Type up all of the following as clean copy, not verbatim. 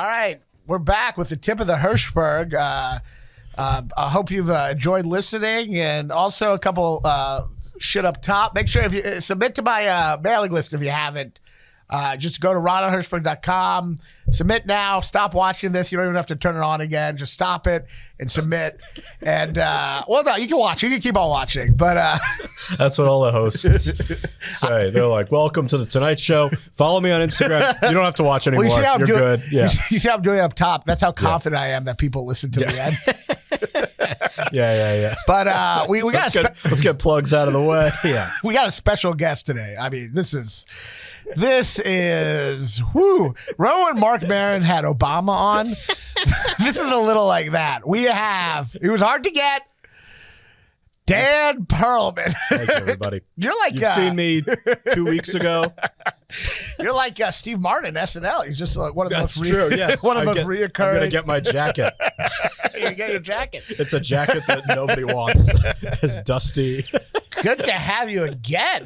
All right, we're back with the tip of the Hershberg. I hope you've enjoyed listening, and also a couple shit up top. Make sure if you submit to my mailing list if you haven't. Just go to RaananHershberg.com. Submit now. Stop watching this. You don't even have to turn it on again. Just stop it and submit. And well, no, you can watch. You can keep on watching. But that's what all the hosts say. They're like, "Welcome to the Tonight Show. Follow me on Instagram. You don't have to watch anymore. Well, You're good." Yeah. You see how I'm doing it up top. That's how confident I am that people listen to the end. Yeah. But we got let's get plugs out of the way. Yeah, we got a special guest today. I mean, this is whoo. Remember when Mark Maron had Obama on? This is a little like that. It was hard to get Dan Perlman. Thank you, everybody. You're like you've seen me 2 weeks ago. You're like Steve Martin in SNL. You're just like one of the That's most true. Yes, one of the most reoccurring. I'm gonna get my jacket. You get your jacket. It's a jacket that nobody wants. It's dusty. Good to have you again.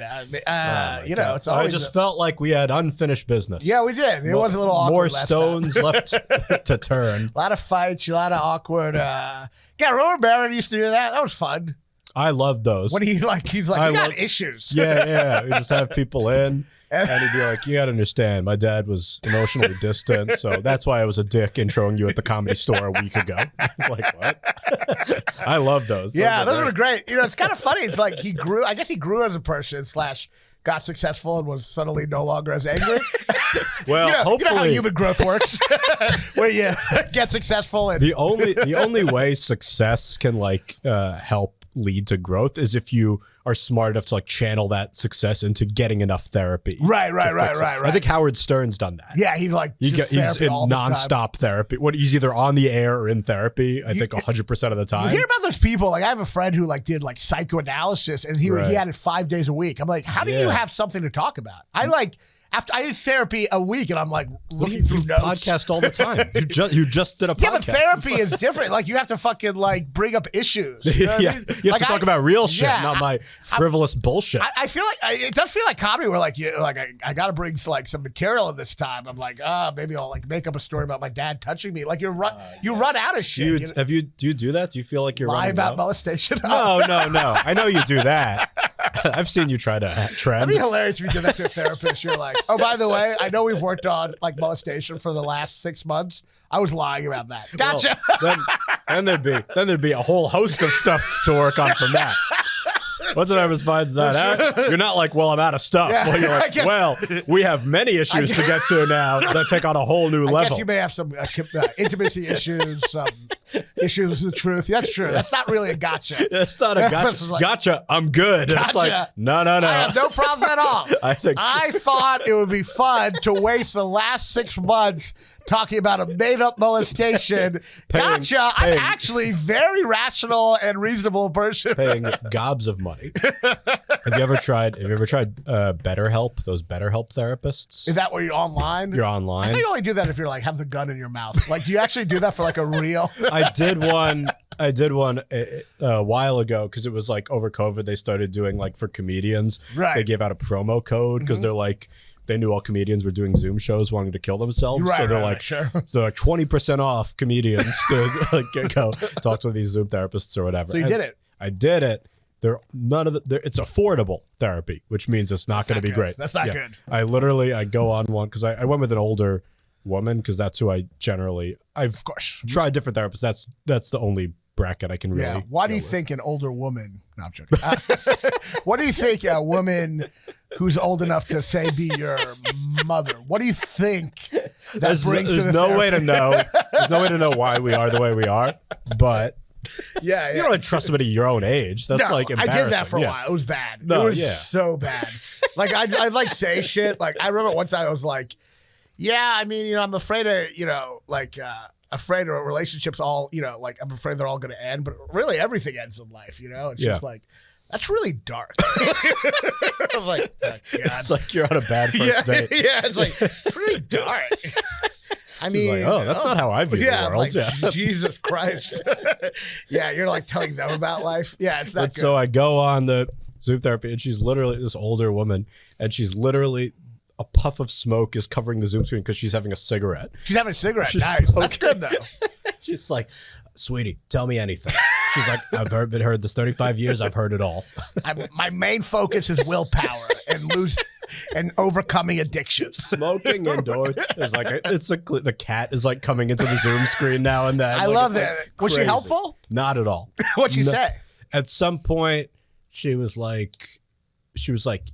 You know, it's always. I just felt like we had unfinished business. Yeah, we did. It was a little awkward. More last stones time. left to turn. A lot of fights. A lot of awkward. Yeah, remember Maron used to do that? That was fun. I loved those. When he's like, we got issues. Yeah. We just have people in. And he'd be like, you got to understand, my dad was emotionally distant, so that's why I was a dick introing you at the Comedy Store a week ago. I was like, what? I love those. Those were great. You know, it's kind of funny. It's like he grew as a person / got successful and was suddenly no longer as angry. Well, hopefully. You know how human growth works, where you get successful. And the only way success can help lead to growth is if you are smart enough to channel that success into getting enough therapy. Right. I think Howard Stern's done that. Yeah, he's in nonstop therapy. He's either on the air or in therapy. I think 100% of the time. You hear about those people? I have a friend who did psychoanalysis, and he had it 5 days a week. I'm like, how do you have something to talk about? After I did therapy a week, and I'm looking through notes. Podcast all the time. You just did a podcast. Yeah, but therapy is different. You have to fucking bring up issues. You know what I mean? You have to talk about real shit, not my frivolous bullshit. I feel like it does feel like comedy where I got to bring some material in this time. I'm like, maybe I'll make up a story about my dad touching me. You run out of shit. Do you do that? Do you feel like you're lie running about out? molestation? No. I know you do that. I've seen you try to trend. That'd be hilarious if you did that to a therapist. You're like, oh, by the way, I know we've worked on molestation for the last 6 months. I was lying about that. Gotcha. Well, then there'd be a whole host of stuff to work on from that. Once it ever finds that out, you're not like, well, I'm out of stuff. Yeah, well, you're like, well, we have many issues to get to now that take on a whole new level. I guess you may have some intimacy issues, some issues with the truth. That's true. That's not really a gotcha. It's not a gotcha. Gotcha, I'm good. Gotcha. It's like, no. I have no problems at all. I thought it would be fun to waste the last 6 months talking about a made-up molestation. Gotcha. I'm actually very rational and reasonable person. Paying gobs of money. Have you ever tried BetterHelp? Those BetterHelp therapists? Is that where you're online? You're online. I think you only do that if you're have the gun in your mouth. Do you actually do that for a real? I did one a while ago because it was over COVID. They started doing for comedians. Right. They gave out a promo code because they knew all comedians were doing Zoom shows wanting to kill themselves. Right, so they're they're 20% off comedians to go talk to these Zoom therapists or whatever. So you did it. I did it. It's affordable therapy, which means it's not going to be great. That's not good. I go on one because I went with an older woman because that's who I've of course tried different therapists. That's the only bracket I can really. Yeah. Why do you think an older woman? No, I'm joking. What do you think a woman who's old enough to be your mother? What do you think that brings to the therapy? There's no way to know why we are the way we are, but. Yeah. You don't trust somebody your own age. That's embarrassing. I did that for a while. It was bad. It was so bad. I'd say shit. I remember one time I was like, yeah, I mean, I'm afraid of, afraid of relationships all, I'm afraid they're all going to end, but really everything ends in life, It's just that's really dark. I'm like, oh, God. It's you're on a bad first date. Yeah, it's really dark. I mean, that's not how I view the world. Jesus Christ. Yeah, you're telling them about life. Yeah, it's not good. So I go on the Zoom therapy, and she's literally this older woman, and she's literally a puff of smoke is covering the Zoom screen because she's having a cigarette. She's having a cigarette. She's Nice. smoking. That's good, though. She's like, sweetie, tell me anything. She's like, I've been heard this 35 years. I've heard it all. My main focus is willpower and overcoming addictions. Smoking indoors. The cat is like coming into the Zoom screen now and then. I love that. Was she helpful? Not at all. What'd she say? At some point, she was like,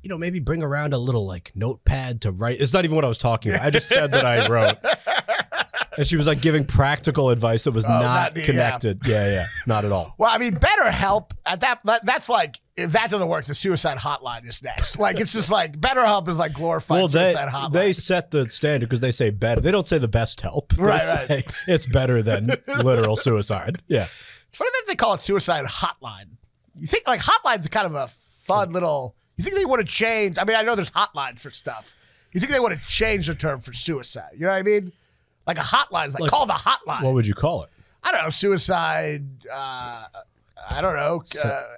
maybe bring around a little like notepad to write. It's not even what I was talking about. I just said that I wrote. And she was like giving practical advice that was not connected. Yeah, not at all. Well, I mean, BetterHelp at that's like, if that doesn't work, the suicide hotline is next. Like, it's just like BetterHelp is like glorified suicide hotline. They set the standard because they say better. They don't say the best help. They say it's better than literal suicide. Yeah. It's funny that they call it suicide hotline. You think like hotline's kind of a fun little, you think they would have changed? I mean, I know there's hotlines for stuff. You think they would have changed the term for suicide? You know what I mean? Like a hotline is like call the hotline. What would you call it? I don't know. Suicide. I don't know.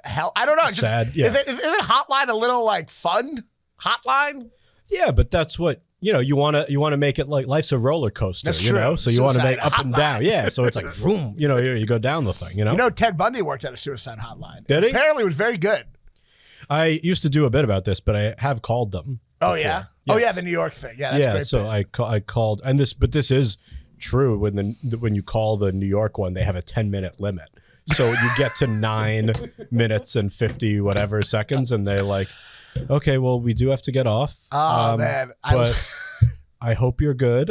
Hell. I don't know. Sad. Yeah. Isn't hotline a little like fun? Hotline. Yeah, but that's what you want to make it like life's a roller coaster. That's you true. know, so you want to make up hotline. and down. Yeah, so it's like vroom. You go down the thing. You know. Ted Bundy worked at a suicide hotline. Did he? Apparently, it was very good. I used to do a bit about this, but I have called them. Oh before. yeah. Yeah. Oh yeah, the New York thing. Yeah. That's great so I called, and this is true. When you call the New York one, they have a 10-minute limit. So you get to 9 minutes and 50 whatever seconds, and they're like, "Okay, well, we do have to get off." Oh man, but I hope you're good.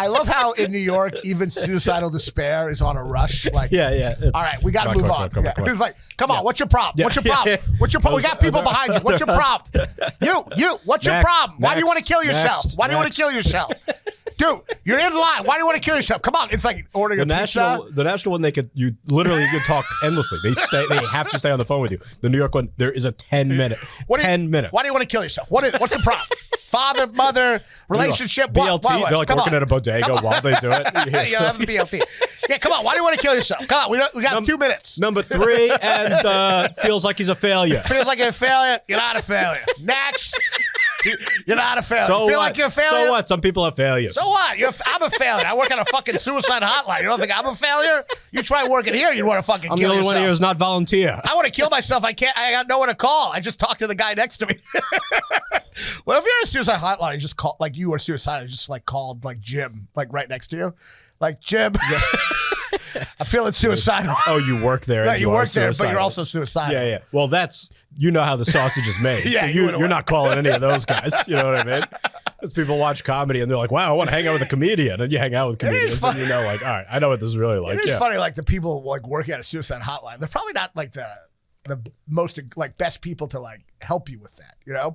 I love how in New York, even suicidal despair is on a rush. Like, yeah. All right, we got to move on. It's like, come on, what's your problem? What's your problem? What's your problem? We got people behind you. What's your problem? You, what's your problem? Why do you want to kill yourself? Why do you want to kill yourself? Dude, you're in line. Why do you want to kill yourself? Come on. It's like ordering a pizza. The national one, you literally could talk endlessly. They have to stay on the phone with you. The New York one, there is a 10-minute. 10 minutes. Why do you want to kill yourself? What's the problem? Father, mother, relationship, BLT. What? They're like working at a bodega while they do it. Yeah, have a BLT. Yeah, come on. Why do you want to kill yourself? Come on. We got 2 minutes. Number 3, and feels like he's a failure. Feels like you're a failure. You're not a failure. Next. You're not a failure. So you feel what? like you're a failure? So what? Some people are failures. So what? I'm a failure. I work on a fucking suicide hotline. You don't think I'm a failure? You try working here, you'd want to fucking kill yourself. I'm the only one here who's not volunteer. I want to kill myself. I can't. I got no one to call. I just talked to the guy next to me. Well, if you're in a suicide hotline, you just call, like you were suicidal, just like called like Jim, like right next to you. Like, Jim, I'm feeling suicidal. Oh, you work there. Yeah, you work there, but you're also suicidal. Yeah. Well, how the sausage is made. Yeah, so you're not calling any of those guys. You know what I mean? As people watch comedy and they're like, wow, I want to hang out with a comedian. And you hang out with comedians and like, all right, I know what this is really like. It is funny, like the people like working at a suicide hotline, they're probably not like the most like best people to like help you with that, you know?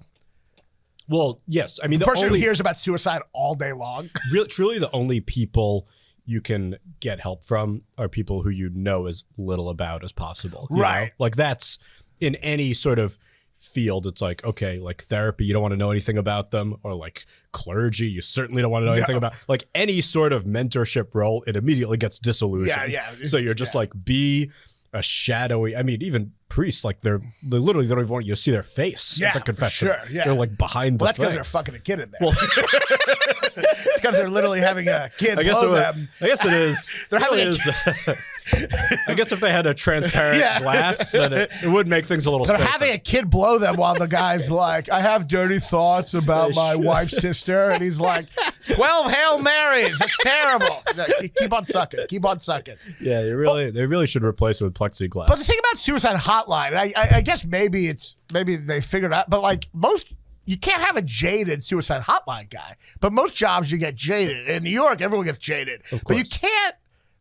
Well, yes. I mean, the person who hears about suicide all day long. Truly the only people you can get help from are people who you know as little about as possible. Right. Know? Like that's in any sort of field. It's like, okay, like therapy, you don't want to know anything about them, or like clergy, you certainly don't want to know anything about. Like any sort of mentorship role, it immediately gets disillusioned. Yeah. So you're just like, be a shadowy, I mean, even priests, like they literally don't even want you to see their face at the confession. Sure, yeah. They're like behind the that's thing. because they're fucking a kid in there. Well, it's because they're literally having a kid blow them. I guess it is. They're having I guess if they had a transparent glass, then it would make things a little safer. They're having a kid blow them while the guy's like, I have dirty thoughts about my wife's sister. And he's like, 12 Hail Marys. It's terrible. Keep on sucking. Keep on sucking. Yeah, they really should replace it with plexiglass. But the thing about suicide hotline, I guess maybe they figured out, but like you can't have a jaded suicide hotline guy. But most jobs you get jaded. In New York, everyone gets jaded. But you can't,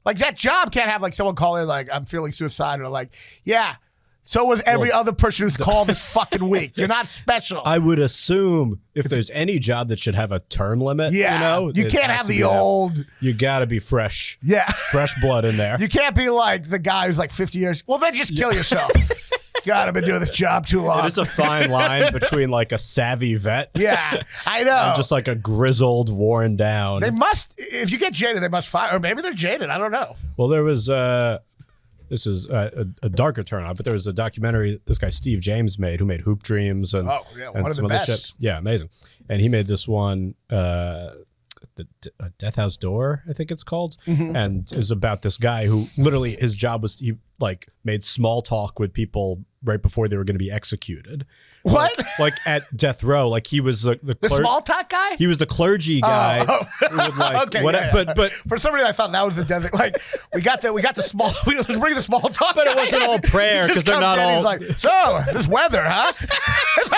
like that job can't have like someone call in like, I'm feeling suicidal. Like, yeah, so was every other person who's called this fucking week. You're not special. I would assume if there's any job that should have a term limit, you can't have the old. You got to be fresh. Yeah. Fresh blood in there. You can't be like the guy who's like 50 years. Well, then just kill yourself. God, I've been doing this job too long. It's a fine line between like a savvy vet. Yeah, I know. And just like a grizzled, worn down. They must, if you get jaded, they must fire. Or maybe they're jaded. I don't know. Well, there was this is a darker turn on, but there was a documentary this guy Steve James made, who made Hoop Dreams and one of the best. Yeah, amazing. And he made this one, the Death House Door, I think it's called, and it was about this guy who literally his job was he like made small talk with people right before they were going to be executed. What? Like at death row, like he was the small talk guy. He was the clergy guy. Who would like, okay, but for some reason I thought that was the death. Like we got the small. Let's bring the small talk. But guy it wasn't all prayer because they're not all. He's like, so this weather, huh?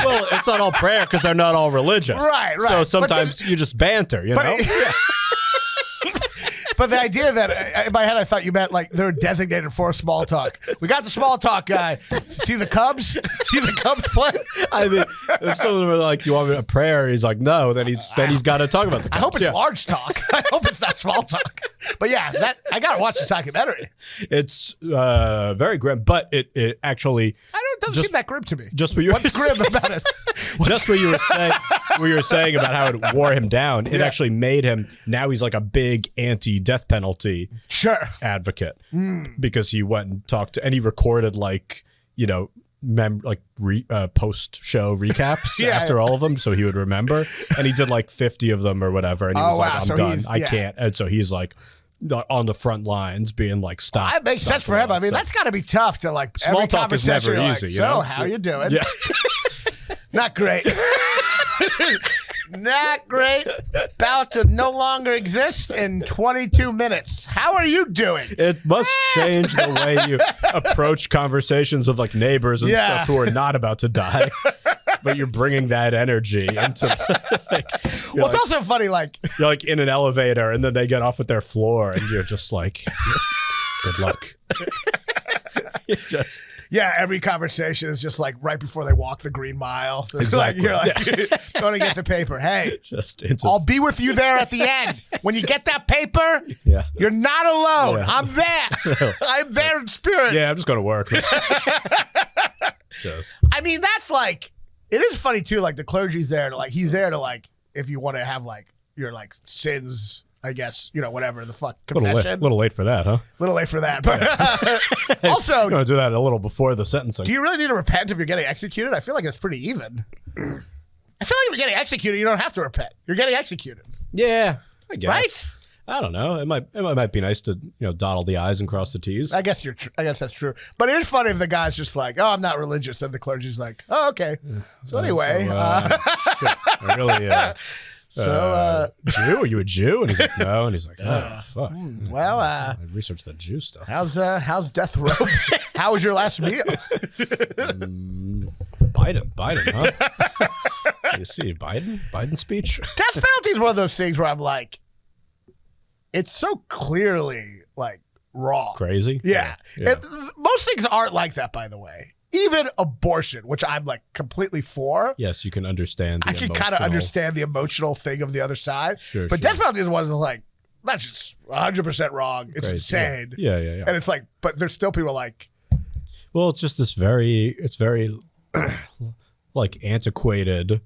Well, it's not all prayer because they're not all religious. Right. So sometimes you just banter, you know. But the idea that in my head I thought you meant like they're designated for small talk. We got the small talk guy. See the Cubs? See the Cubs play? I mean, if someone were like, "Do you want me a prayer?" He's like, "No." Then he's got to talk about the Cubs. I hope it's large talk. I hope it's not small talk. But yeah, I gotta watch the documentary. It's very grim, but it actually it doesn't seem that grim to me. Just what you What's grim about it? Just what you were saying about how it wore him down. It actually made him. Now he's like a big anti-death penalty advocate because he went and talked to, and he recorded like post-show recaps after all of them, so he would remember. And he did like 50 of them or whatever, and he was like, "I'm done. I can't." And so he's like on the front lines being like, "Stop." That makes sense for him. I mean, that's got to be tough to like. Small talk is never easy. Like, you know? how you doing? Yeah. Not great. Not great. About to no longer exist in 22 minutes. How are you doing? It must change the way you approach conversations with like neighbors and stuff who are not about to die. But you're bringing that energy into well, it's also funny, like you're like in an elevator and then they get off at their floor and you're just like, good luck. Every conversation is just like right before they walk the Green Mile. Exactly. You're like going to get the paper. Hey, I'll be with you there at the end. When you get that paper, you're not alone. Yeah. I'm there. I'm there in spirit. Yeah, I'm just going to work. I mean, that's like, it is funny too. Like the clergy's there to like, he's there to like, if you want to have like your like sins, I guess, whatever the fuck, confession. Little late for that, huh? Little late for that. But also, you want to do that a little before the sentencing. Do you really need to repent if you're getting executed? I feel like it's pretty even. I feel like if you're getting executed, you don't have to repent. You're getting executed. Yeah, I guess. Right? I don't know. It might be nice to dot all the I's and cross the T's. I guess that's true. But it is funny if the guy's just like, "Oh, I'm not religious," and the clergy's like, "Oh, okay." So anyway, shit, I really. Jew? Are you a Jew? And he's like, no. And he's like, oh, fuck. Well, I researched that Jew stuff. How's death row? How was your last meal? Biden, huh? You see Biden speech? Death penalty is one of those things where I'm like, it's so clearly like wrong. Crazy? Yeah. Most things aren't like that, by the way. Even abortion, which I'm like completely for. Yes, you can understand. I can kind of understand the emotional thing of the other side. Sure, but death penalty is one that's like, that's just 100% wrong. It's crazy. Insane. Yeah. And it's like, but there's still people like. Well, it's just this very like antiquated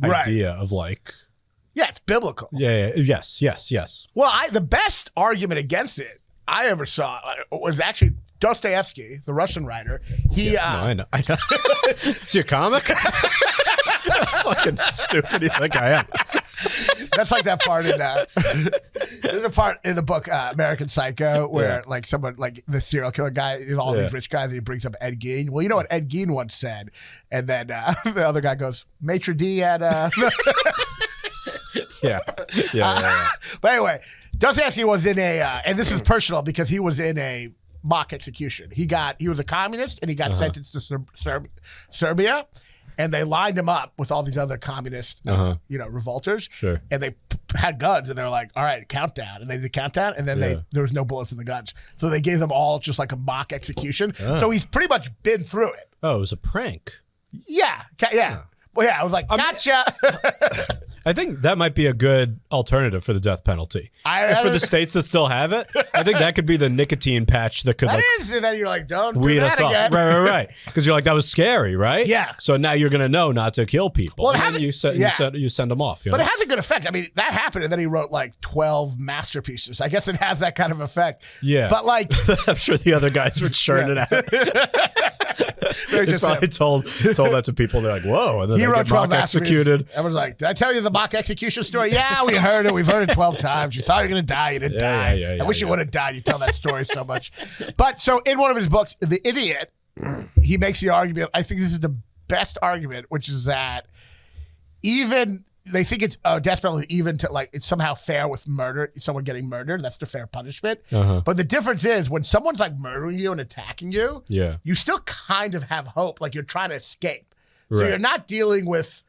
idea of like. Yeah, it's biblical. Yeah. Yes. Well, the best argument against it I ever saw was actually Dostoevsky, the Russian writer. I know. Is he a comic? Fucking stupid you think I am. That's like that part in there's a part in the book American Psycho where like someone like the serial killer guy, all these rich guys, and he brings up Ed Gein. Well, you know what Ed Gein once said, and then the other guy goes, "Maitre d' at." Yeah. But anyway, Dostoevsky was in and this is personal because he was in a mock execution. He was a communist and he got sentenced to Serbia, and they lined him up with all these other communist, revolters. Sure. And they had guns, and they're like, "All right, countdown," and they did countdown, and then there was no bullets in the guns, so they gave them all just like a mock execution. So he's pretty much been through it. Oh, it was a prank. Yeah. Well, yeah, I was like, gotcha. I think that might be a good alternative for the death penalty. For the states that still have it, I think that could be the nicotine patch that could then you're like, don't weed do that us off. again. Right. Because you're like, that was scary, right? Yeah. So now you're gonna know not to kill people. Well, and then you send them off. But it has a good effect. I mean, that happened, and then he wrote like 12 masterpieces. I guess it has that kind of effect. Yeah. But like, I'm sure the other guys were churning it out. They just probably told that to people. They're like, whoa. And then he they wrote get 12 mock executed. I was like, did I tell you the mock execution story? Yeah, we heard it. We've heard it 12 times. You thought you were going to die. You didn't die. I wish you would have died. You tell that story so much. But so in one of his books, The Idiot, he makes the argument. I think this is the best argument, which is that even they think it's death penalty even to like it's somehow fair with murder, someone getting murdered. That's the fair punishment. But the difference is when someone's like murdering you and attacking you, you still kind of have hope, like you're trying to escape. So you're not dealing with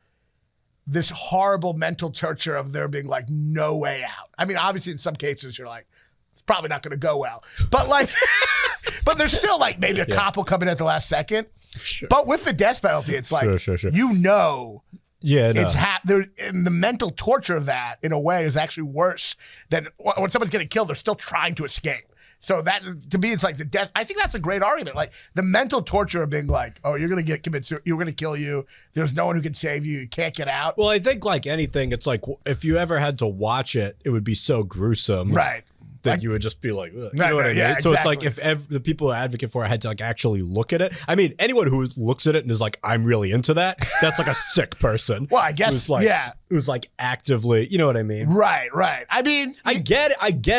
this horrible mental torture of there being like no way out. I mean, obviously in some cases you're like, it's probably not going to go well, but like, but there's still like maybe a cop will come in at the last second. But with the death penalty, it's like, you know. Yeah, no. It's and the mental torture of that, in a way, is actually worse than when someone's getting killed. They're still trying to escape. So that, to me, it's like the death. I think that's a great argument. Like the mental torture of being like, oh, you're gonna you're gonna kill you. There's no one who can save you. You can't get out. Well, I think like anything, it's like if you ever had to watch it, it would be so gruesome, right? That you would just be like, ugh, you know what I mean? Yeah, so exactly. it's like if the people who advocate for it had to like actually look at it. I mean, anyone who looks at it and is like, I'm really into that, that's like a sick person. Well, I guess, who's like actively, you know what I mean? Right. I mean, I get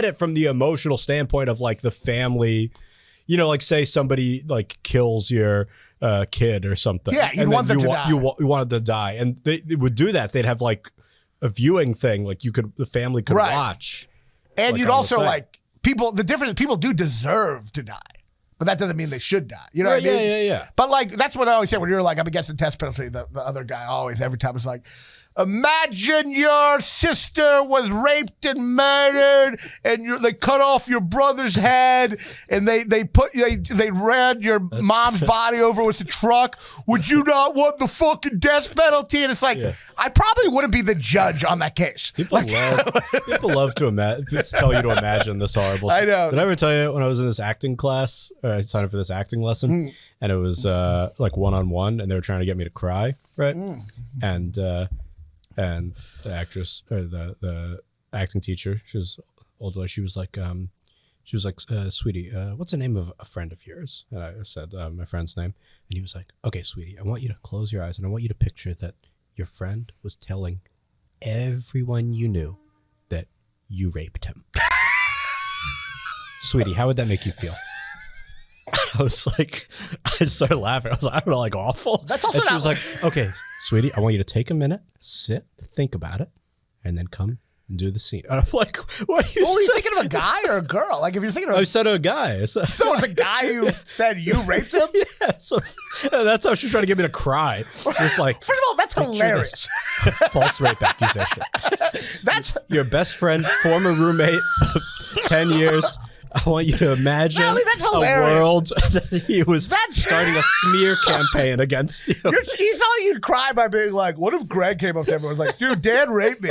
it from the emotional standpoint of like the family, you know, like say somebody like kills your kid or something. Yeah, you want them to die. You wanted to die. And they would do that. They'd have like a viewing thing, like the family could watch. And like you'd also like people. The difference is people do deserve to die, but that doesn't mean they should die. You know what I mean? Yeah. But like that's what I always say when you're like I'm against the death penalty. The other guy always every time is like, imagine your sister was raped and murdered, and they cut off your brother's head, and they ran your mom's body over with a truck. Would you not want the fucking death penalty? And it's like I probably wouldn't be the judge on that case. People love to tell you to imagine this horrible. I know. Did I ever tell you when I was in this acting class? I signed up for this acting lesson, and it was like one-on-one, and they were trying to get me to cry, right? And the actress or the acting teacher, she was older. She was like, sweetie, what's the name of a friend of yours? And I said my friend's name, and he was like, okay, sweetie, I want you to close your eyes, and I want you to picture that your friend was telling everyone you knew that you raped him. Sweetie, how would that make you feel? I was like, I started laughing. I was like, I don't know, like awful. That's also and she was like, okay, sweetie, I want you to take a minute, sit, think about it, and then come and do the scene. And I'm like, what are you Were you thinking of a guy or a girl? Like if you're thinking of I said a guy. So it's a guy who said you raped him? Yeah, so that's how she's trying to get me to cry. Just like, first of all, that's hilarious. False rape accusation. That's your best friend, former roommate of 10 years. I want you to imagine that's a world that he was starting a smear campaign against you. He saw you cry by being like, what if Greg came up to everyone and was like, dude, Dan raped me?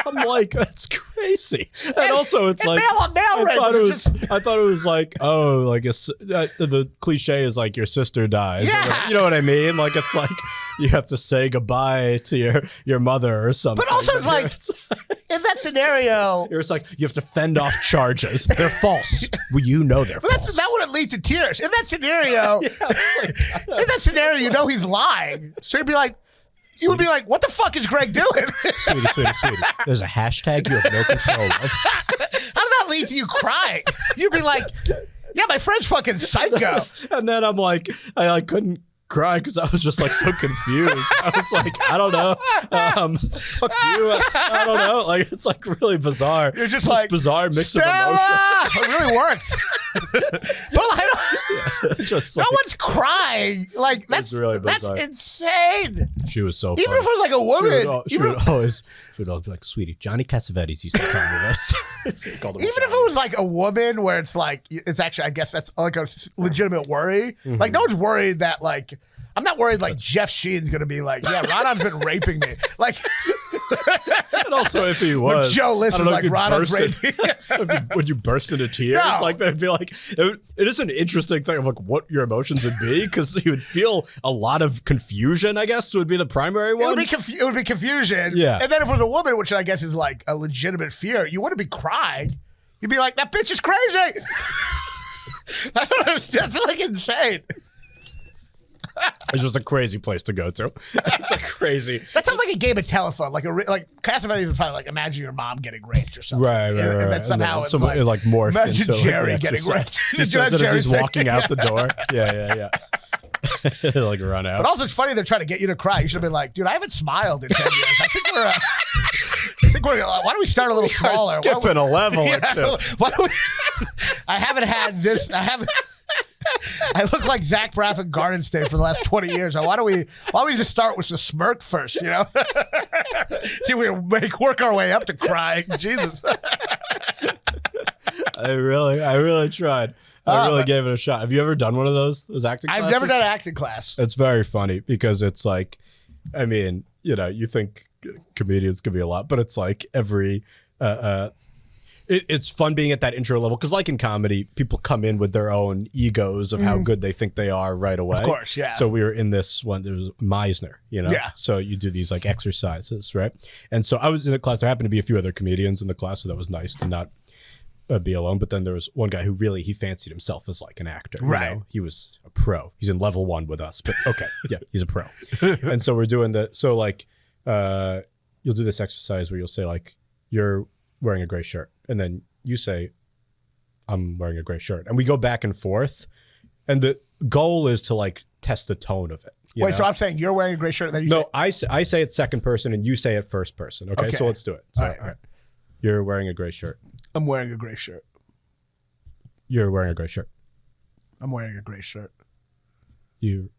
I'm like, that's crazy. And also, it's like, I thought it was like, oh, like the cliche is like your sister dies. Yeah. You know what I mean? Like, it's like you have to say goodbye to your mother or something. But also, it's like, in that scenario, it's like you have to fend off charges. They're false. Well, you know they're false. That wouldn't lead to tears. In that scenario, you know he's lying. So you'd be like, what the fuck is Greg doing? Sweetie. There's a hashtag you have no control of. How did that lead to you crying? You'd be like, yeah, my friend's fucking psycho. And then I'm like, I couldn't cry because I was just like so confused. I was like, I don't know. Fuck you. I don't know. Like it's like really bizarre. You're just like bizarre mix Stella! of emotion. It really works. But no one's crying. Like that's really bizarre. That's insane. She was so even funny. if it was like a woman. She would always be like, sweetie, Johnny Cassavetes used to tell me this. Even if it was like a woman where it's like, it's actually, I guess that's like a legitimate worry. Like no one's worried that like, I'm not worried like Jeff Sheen's going to be like, yeah, Raanan's been raping me. Like, and also if he was, Joe List is like, Raanan's raping me. Would you burst into tears? No. Like, that'd be like, it is an interesting thing of like what your emotions would be, because you would feel a lot of confusion, I guess, would be the primary one. It would be confusion. Yeah. And then if it was a woman, which I guess is like a legitimate fear, you wouldn't be crying. You'd be like, that bitch is crazy. I don't understand. That's like insane. It's just a crazy place to go to. It's a crazy. That sounds like a game of telephone. Like Cassavetes would probably like imagine your mom getting raped or something. Right. And then somehow it's it like morphed imagine into Jerry like getting raped. He says it as he's walking out the door. Yeah. Like run out. But also, it's funny they're trying to get you to cry. You should have been like, dude, I haven't smiled in 10 years. I think we're. Why don't we start a little smaller? Skipping a level or two. Why don't we? I haven't had this. I look like Zach Braff and Garden State for the last 20 years. Why don't we just start with the smirk first, you know? See, we work our way up to crying. Jesus. I really tried. I really gave it a shot. Have you ever done one of those acting classes? I've never done an acting class. It's very funny because it's like, I mean, you think comedians could be a lot, but it's like every it's fun being at that intro level, because like in comedy, people come in with their own egos of how good they think they are right away. Of course, yeah. So we were in this one, there was Meisner, Yeah. So you do these like exercises, right? And so I was in a class, there happened to be a few other comedians in the class, so that was nice to not be alone. But then there was one guy who really, he fancied himself as like an actor. Right. He was a pro. He's in level 1 with us, but okay. Yeah, he's a pro. And so we're doing so like, you'll do this exercise where you'll say like, you're wearing a gray shirt. And then you say, I'm wearing a gray shirt. And we go back and forth. And the goal is to like test the tone of it. Wait, so I'm saying you're wearing a gray shirt? And then you say, I say it second person and you say it first person. Okay. So let's do it. So, all right. You're wearing a gray shirt. I'm wearing a gray shirt. You're wearing a gray shirt. I'm wearing a gray shirt. You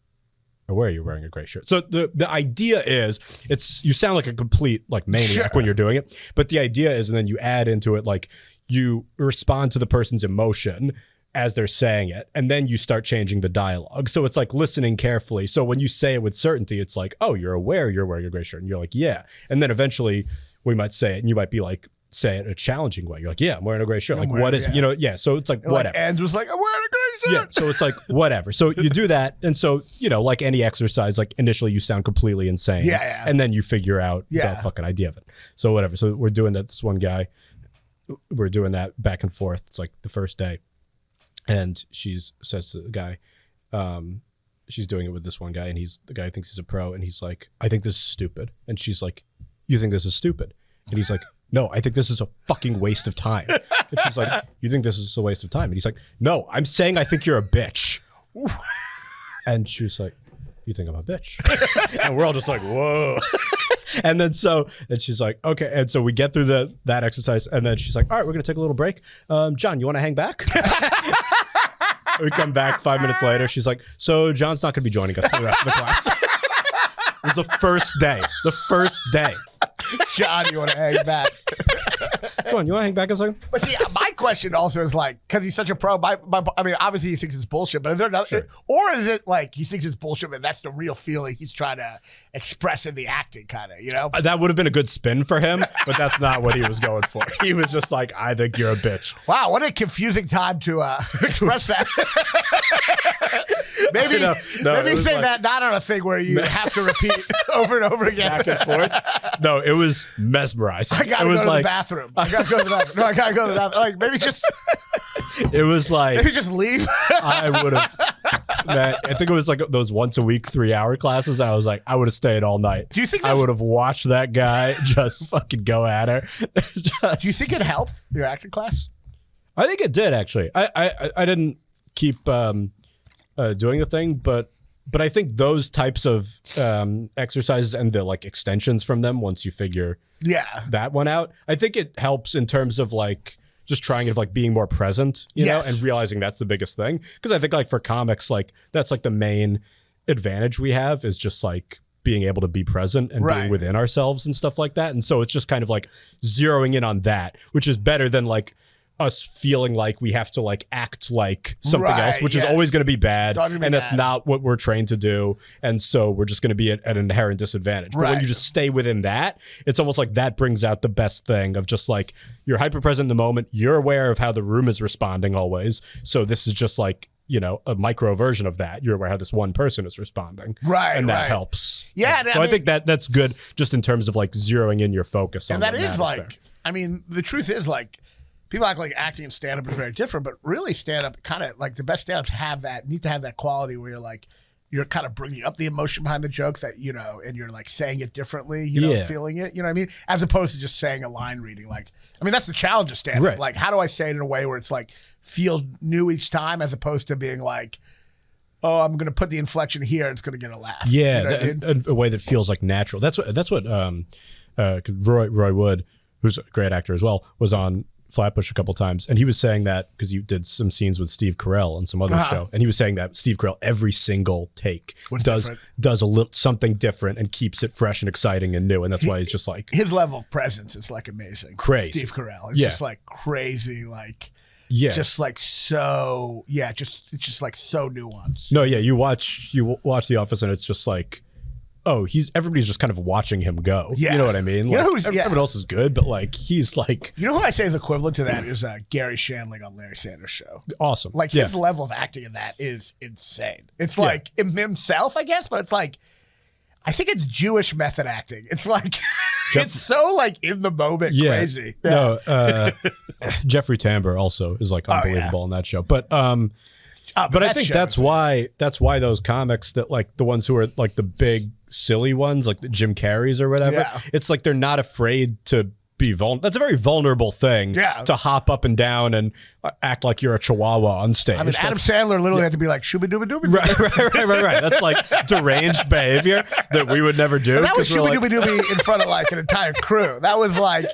are wearing a gray shirt. So the idea is, you sound like a complete like maniac when you're doing it, but the idea is, and then you add into it, like you respond to the person's emotion as they're saying it, and then you start changing the dialogue. So it's like listening carefully. So when you say it with certainty, it's like, oh, you're aware you're wearing a gray shirt, and you're like, yeah. And then eventually we might say it, and you might be like, say it in a challenging way. You're like, yeah, I'm wearing a gray shirt. Like, what is, so it's like, whatever. And was like, I'm wearing a gray shirt. Yeah, so it's like, whatever. So you do that. And so, like any exercise, like initially you sound completely insane. Yeah. And then you figure out the fucking idea of it. So whatever. So we're doing that. This one guy, we're doing that back and forth. It's like the first day. And she says to the guy, she's doing it with this one guy, and the guy thinks he's a pro, and he's like, I think this is stupid. And she's like, you think this is stupid? And he's like, no, I think this is a fucking waste of time. And she's like, you think this is a waste of time? And he's like, no, I'm saying I think you're a bitch. And she's like, you think I'm a bitch? And we're all just like, whoa. And then and she's like, okay. And so we get through that exercise, and then she's like, all right, we're going to take a little break. John, you want to hang back? We come back 5 minutes later. She's like, so John's not going to be joining us for the rest of the class. It was the first day. John, you want to hang back? John, you want to hang back a second? But see, my question also is like, because he's such a pro, I mean, obviously he thinks it's bullshit, but is there another, or is it like he thinks it's bullshit, but that's the real feeling he's trying to express in the acting, kind of, That would have been a good spin for him, but that's not what he was going for. He was just like, I think you're a bitch. Wow, what a confusing time to express that. Maybe say like, that not on a thing where you have to repeat over and over again. Back and forth. No, it was mesmerizing. I gotta go to the bathroom. I gotta go to the bathroom. No, I gotta go to the bathroom. Like, maybe just... It was like... Maybe just leave. I would have... Man, I think it was like those once a week 3-hour classes. I was like, I would have stayed all night. Do you think I would have watched that guy just fucking go at her? Do you think it helped your acting class? I think it did, actually. I didn't keep doing the thing, but I think those types of exercises and the like extensions from them, once you figure that one out, I think it helps in terms of like just trying of like being more present, you know, and realizing that's the biggest thing. Because I think like for comics, like that's like the main advantage we have is just like being able to be present and being within ourselves and stuff like that. And so it's just kind of like zeroing in on that, which is better than like us feeling like we have to like act like something Right, else, which is yes. always going to be bad, always gonna be and that's bad. not what we're trained to do, and so we're just going to be at an inherent disadvantage. But when Right. you just stay within that, it's almost like that brings out the best thing of just like you're hyper present in the moment, you're aware of how the room is responding always, so this is just like, you know, a micro version of that. You're aware how this one person is responding, Right, and that right. helps. Yeah, so I I mean- think that's good, just in terms of like zeroing in your focus on And that what is matters like, there. I mean, the truth is like, people act like acting and stand up is very different, but really stand up kind of like the best stand ups need to have that quality where you're like, you're kind of bringing up the emotion behind the joke that, you know, and you're like saying it differently, you know, Yeah. feeling it, you know what I mean? As opposed to just saying a line reading. Like, I mean, that's the challenge of stand up. Right. Like, how do I say it in a way where it's like feels new each time as opposed to being like, oh, I'm going to put the inflection here and it's going to get a laugh. Yeah, You know what I mean? and a way that feels like natural. That's what Roy Wood, who's a great actor as well, was on Flatbush a couple times, and he was saying that because he did some scenes with Steve Carell on some other show, and he was saying that Steve Carell every single take does a little something different and keeps it fresh and exciting and new, and that's why he's just like His level of presence is like amazing. Crazy. Steve Carell. It's Yeah. just like crazy, like yeah. just like so it's just like so nuanced. No, yeah, you watch The Office and it's just like, oh, everybody's just kind of watching him go. Yeah. You know what I mean? You know Like, who's- everyone else is good, but like he's like You know who I say is equivalent to that is Gary Shandling on Larry Sanders' show. awesome. Like his level of acting in that is insane. It's like in himself, I guess, but it's like I think it's Jewish method acting. It's like it's so like in the moment crazy. Yeah. No, Jeffrey Tambor also is like unbelievable in that show. But I think that's why those comics that like the ones who are like the big silly ones, like the Jim Carreys or whatever, Yeah. it's like they're not afraid to be vulnerable. That's a very vulnerable thing to hop up and down and act like you're a chihuahua on stage. I mean, Adam Sandler literally had to be like shooba dooba dooba. Right. That's like deranged behavior that we would never do. And that was 'cause we're shooba like- dooba dooby in front of like an entire crew. That was like,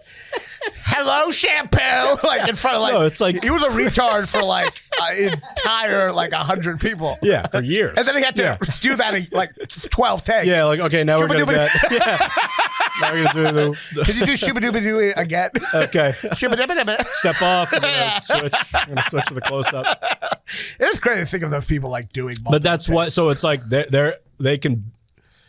hello, shampoo. Like in front of like, No, it's like- he was a retard for like an entire like 100 people. Yeah, for years. And then he had to do that in like 12 takes. Yeah, like, okay, now we're going to Shooba-dooba- get... Yeah. Now we're going to do the... Can you do shooba dooba dooby again? Okay. Shooba dooba dooba. Step off. I'm going to switch to the close-up. It's crazy to think of those people like doing multiple But that's why... takes. So it's like they can...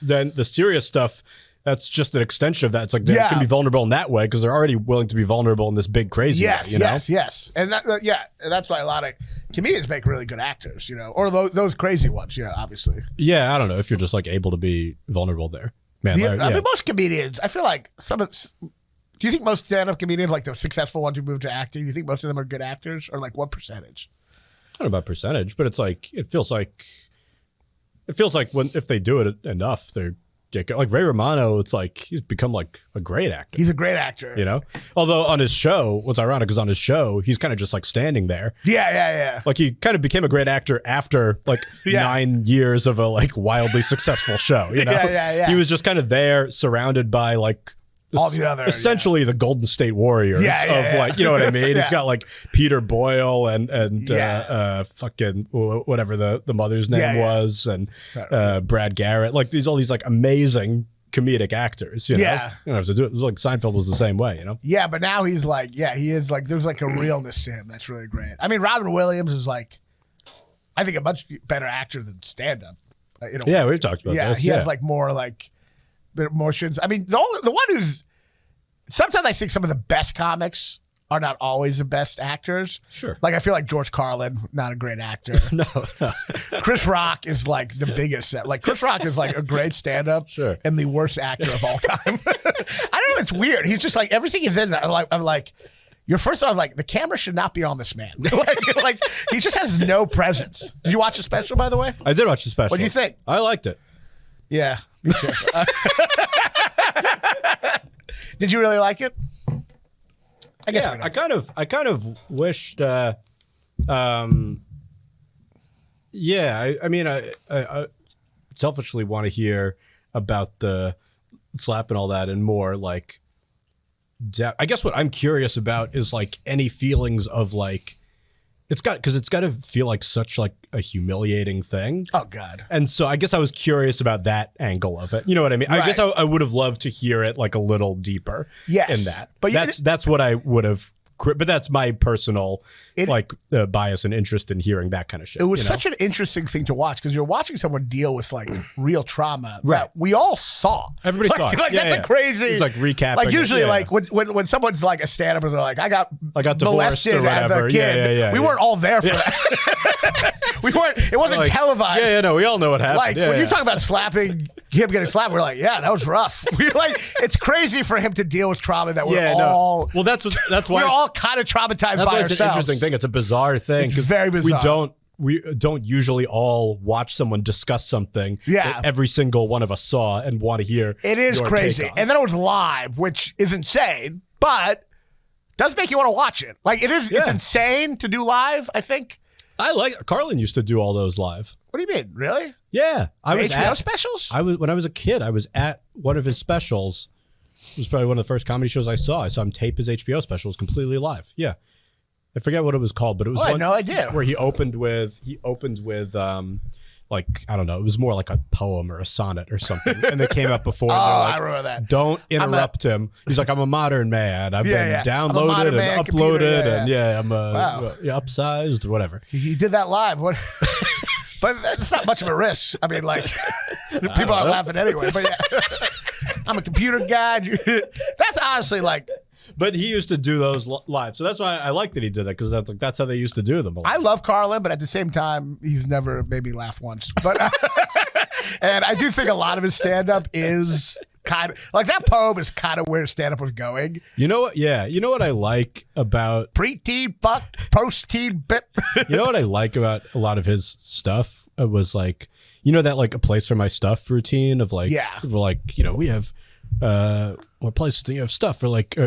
Then the serious stuff... That's just an extension of that. It's like they can be vulnerable in that way because they're already willing to be vulnerable in this big crazy way, you know? Yes. And and that's why a lot of comedians make really good actors, you know, or those crazy ones, you know, obviously. Yeah, I don't know if you're just like able to be vulnerable there. Man, Yeah, Larry, I mean, most comedians, I feel like do you think most stand-up comedians, like the successful ones who move to acting, do you think most of them are good actors, or like what percentage? I don't know about percentage, but it's like it feels like when if they do it enough, they're like Ray Romano. It's like he's become like a great actor. He's a great actor. You know, although on his show, what's ironic is on his show, he's kind of just like standing there. Yeah. Like he kind of became a great actor after like 9 years of a like wildly successful show. You know, Yeah. He was just kind of there, surrounded by like All the other, essentially the Golden State Warriors of like, you know what I mean? He's got like Peter Boyle and fucking whatever the mother's name was, and Brad Garrett, like all these like amazing comedic actors, you know? You don't have to do it. It was like Seinfeld was the same way, you know? Yeah, but now he's like, he is like, there's like a realness to him that's really great. I mean, Robin Williams is like, I think a much better actor than stand-up. Yeah, we've talked about this. He has like more like emotions. I mean, the one who's sometimes I think some of the best comics are not always the best actors. Sure. Like I feel like George Carlin, not a great actor. No. Chris Rock is like the biggest. Like Chris Rock is like a great stand-up and the worst actor of all time. I don't know. It's weird. He's just like everything he's in. I'm like, your first thought was like the camera should not be on this man. like he just has no presence. Did you watch the special, by the way? I did watch the special. What do you think? I liked it. Yeah. Me too. Did you really like it? I guess. Yeah, I kind of wished. I mean, I selfishly want to hear about the slap and all that and more like. I guess what I'm curious about is like any feelings of like. It's got to feel like such like a humiliating thing. Oh God! And so I guess I was curious about that angle of it. You know what I mean? Right. I guess I would have loved to hear it like a little deeper. Yes. In that, But that's what I would have but that's my personal bias and interest in hearing that kind of shit. It was such an interesting thing to watch because you're watching someone deal with like real trauma that we all saw. Everybody saw it. Like that's a crazy. It's like recapping. Like usually, like when someone's like a stand-up, they're like, I got divorced or whatever. As a kid. We weren't all there for that. We weren't. It wasn't like, televised. Yeah, no, we all know what happened. Like when you talk about slapping. Him getting slapped, we're like, yeah, that was rough. We're like, it's crazy for him to deal with trauma that we're all. Well, that's why we're all kind of traumatized by ourselves. It's an interesting thing. It's a bizarre thing. It's very bizarre. We don't usually all watch someone discuss something that every single one of us saw and want to hear. It is crazy, and then it was live, which is insane, but does make you want to watch it. Like it is, it's insane to do live. I think. I like Carlin used to do all those live. What do you mean? Really? Yeah, I was HBO specials. When I was a kid. I was at one of his specials. It was probably one of the first comedy shows I saw. I saw him tape his HBO specials completely live. Yeah, I forget what it was called, but it was I had no idea. Where he opened with like, I don't know, it was more like a poem or a sonnet or something. And they came up before. I remember that. Don't interrupt him. He's like, I'm a modern man. I've been downloaded and uploaded and I'm upsized or whatever. He did that live. What? But it's not much of a risk. I mean, like, people are laughing anyway. But yeah, I'm a computer guy. That's honestly like. But he used to do those live. So that's why I like that he did that, because that's how they used to do them. I love Carlin, but at the same time, he's never made me laugh once. But and I do think a lot of his stand-up is kind of like that poem is kind of where stand-up was going. You know what? Yeah. You know what I like about preteen fucked post-teen bit. You know what I like about a lot of his stuff was like, you know, that like a place for my stuff routine of like, we're like, you know, we have what place do you have stuff for like.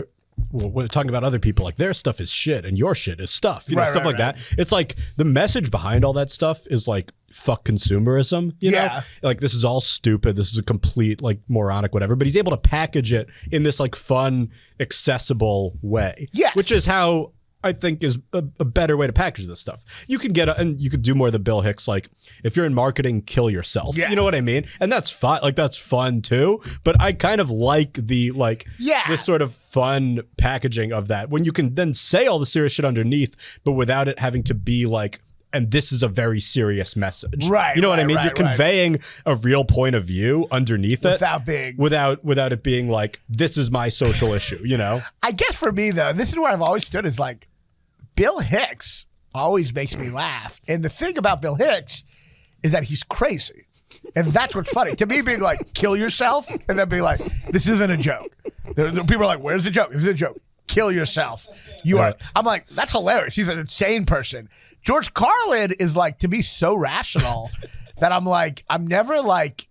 We're talking about other people, like their stuff is shit and your shit is stuff, you know, stuff like that. It's like the message behind all that stuff is like, fuck consumerism, you know? Like this is all stupid. This is a complete like moronic whatever, but he's able to package it in this like fun, accessible way. Yeah. Which is how I think is a better way to package this stuff. You can get and you could do more of the Bill Hicks, like if you're in marketing, kill yourself. You know what I mean? And that's fun. Like that's fun too. But I kind of like the this sort of fun packaging of that when you can then say all the serious shit underneath, but without it having to be like, and this is a very serious message. Right. You know what I mean? You're conveying a real point of view underneath it. Without it being like, this is my social issue, you know? I guess for me though, this is where I've always stood is like, Bill Hicks always makes me laugh. And the thing about Bill Hicks is that he's crazy. And that's what's funny. To me, being like, kill yourself, and then be like, this isn't a joke. People are like, where's the joke? This is a joke. Kill yourself. You are. I'm like, that's hilarious. He's an insane person. George Carlin is like, to me, so rational that I'm like, I'm never like,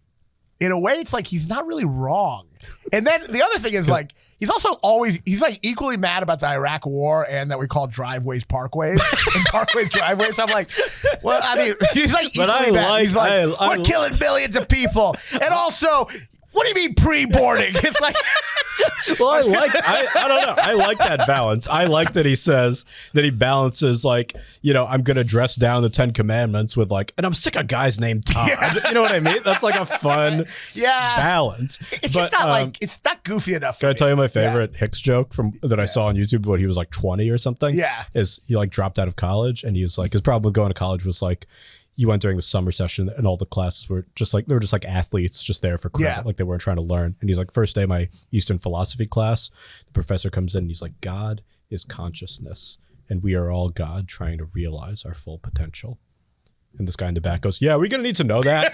in a way, it's like he's not really wrong. And then the other thing is like, he's also always, he's like equally mad about the Iraq war and that we call driveways parkways and parkways driveways. I'm like, well, I mean, he's like equally mad. He's like, we're killing millions of people. And also, what do you mean pre-boarding? It's like, well, I don't know. I like that balance. I like that he says that he balances like, you know, I'm going to dress down the 10 Commandments with like, and I'm sick of guys named Todd. You know what I mean? That's like a fun balance. It's just not like, it's not goofy enough. Can I tell you my favorite Hicks joke that I saw on YouTube when he was like 20 or something? Yeah. Is he like dropped out of college and he was like, his problem with going to college was like, you went during the summer session and all the classes were just like, they were just like athletes just there for credit. Like they weren't trying to learn. And he's like, first day of my Eastern philosophy class, the professor comes in and he's like, God is consciousness and we are all God trying to realize our full potential. And this guy in the back goes, yeah, we're going to need to know that.